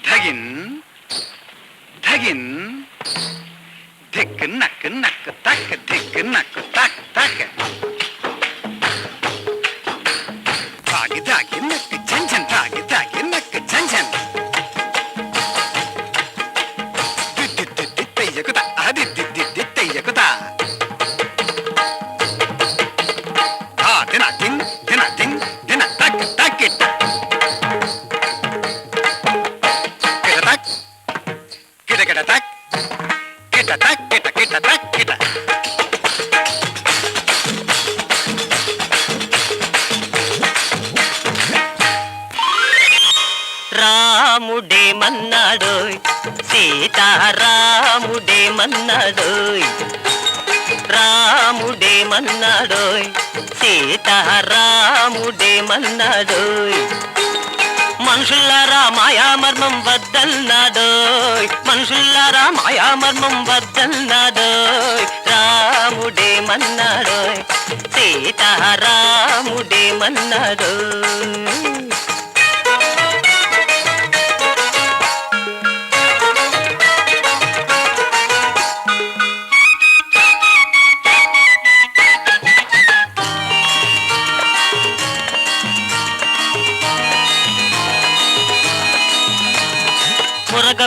ధగిన్ ధగిన్ ధిక్ నక్ నక్ తక్ ధిక్ నక్ తక్ తక్ తాగి తాగి నక్ ఝంఝన్ తాగి తాగి నక్ ఝంఝన్ దిద్దెయ్యకుతా అది దిద్దెయ్యకుతా దిన దిన్ దిన దిన్ దిన తక్ తక్ ఇట్ట గిట తక్ గిట తక్ గిట గిట తక్ గిట రాముడేమన్నాడోయ్ సీతారాముడేమన్నాడోయ్ రాముడేమన్నాడోయ్ సీతారాముడేమన్నాడోయ్ మనుషుల్లారా మాయామర్మం వద్దన్నాడోయ్ మనుషుల్లారా మాయామర్మం వద్దన్నాడోయ్ రాముడేమన్నాడోయ్ సీతారాముడేమన్నాడోయ్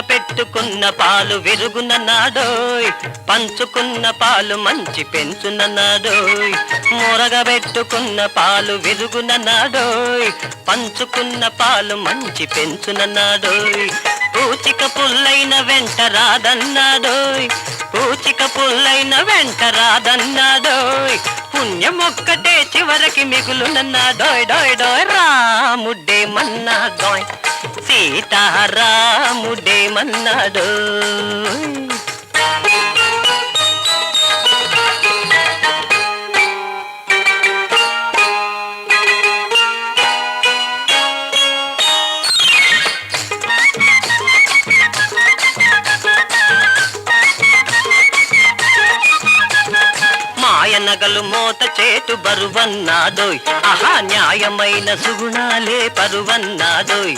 పెట్టుకున్న పాలు విరుగునన్నాడోయ్ పంచుకున్న పాలు మంచి పెంచునన్నాడోయ్ మురగబెట్టుకున్న పాలు విరుగునన్నాడోయ్ పంచుకున్న పాలు మంచి పెంచునన్నాడోయ్ పూచిక పుల్లైన వెంట రాదన్నాడోయ్ పూచిక పుల్లైన వెంట రాదన్నాడోయ్ పుణ్యమొక్కటే చివరికి మిగులునన్నాడోయ్ డోయ్ డోయ్ రాముడేమన్నాడోయ్ సీతారాముడేమన్నాడోయ్ మాయనగలు మోత చేటు బరువన్నాడోయ్ ఆహా న్యాయమైన సుగుణాలే పరువన్నాడోయ్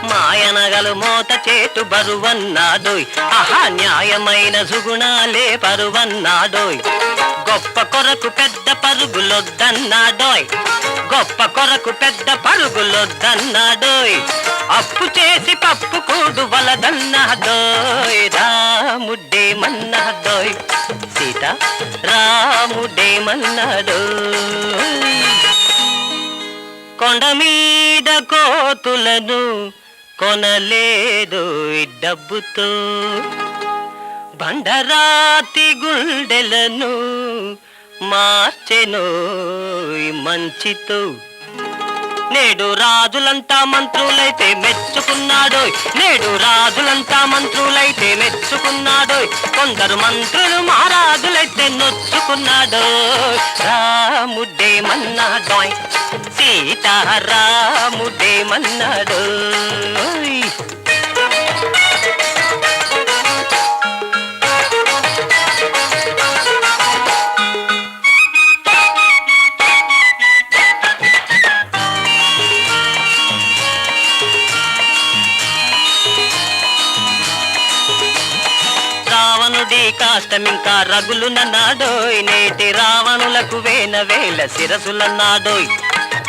మాయనగలు మోత చేటు బరువన్నాడోయ్ ఆహా న్యాయమైన సుగుణాలే పరువన్నాడోయ్ గొప్ప కొరకు పెద్ద పరుగులొద్దన్నాడోయ్ గొప్ప కొరకు పెద్ద పరుగులొద్దన్నాడోయ్ అప్పు చేసి పప్పు కూడు వలదన్నాడోయ్ రాముడేమన్నాడోయ్ సీత రాముడేమన్నాడోయ్ కొండ మీద కోతులను కొనలేదు డబ్బుతో బండరాతి గుండెలను మార్చెనోయ్ మంచితో నేడు రాజులంతా మంత్రులైతే మెచ్చుకున్నాడోయ్ నేడు రాజులంతా మంత్రులైతే మెచ్చుకున్నాడోయ్ కొందరు మంత్రులు మహారాజులైతే నొచ్చుకున్నాడోయ్ రాముడేమన్నాడోయ్ సీతారాముడేమన్నాడోయ్ కాష్టమింకా రగులునన్నాడోయ్ నేటి రావణులకు వేల శిరసులన్నాడోయ్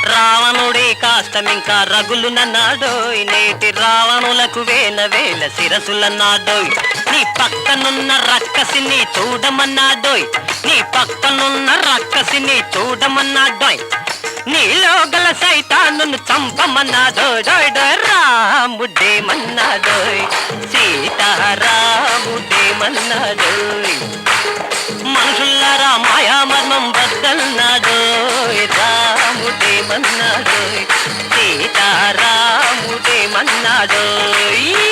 రావణుడి కాష్టమింకా రగులునన్నాడోయ్ నేటి రావణులకు వేల శిరసులన్నాడోయ్ నీ పక్కనున్న రక్కసిని చూడమన్నాడోయ్ నీ పక్కనున్న రక్కసిని చూడమన్నాడోయ్ నీలో గల సైతానును చంపమన్నాడోయ్ డోయ్ డోయ్ రాముడేమన్నాడోయ్ సీతారాముడేమన్నాడోయ్ మనుషుల్లారా మాయామర్మం వద్దన్నాడోయ్ రాముడేమన్నాడోయ్ సీతారాముడేమన్నాడోయ్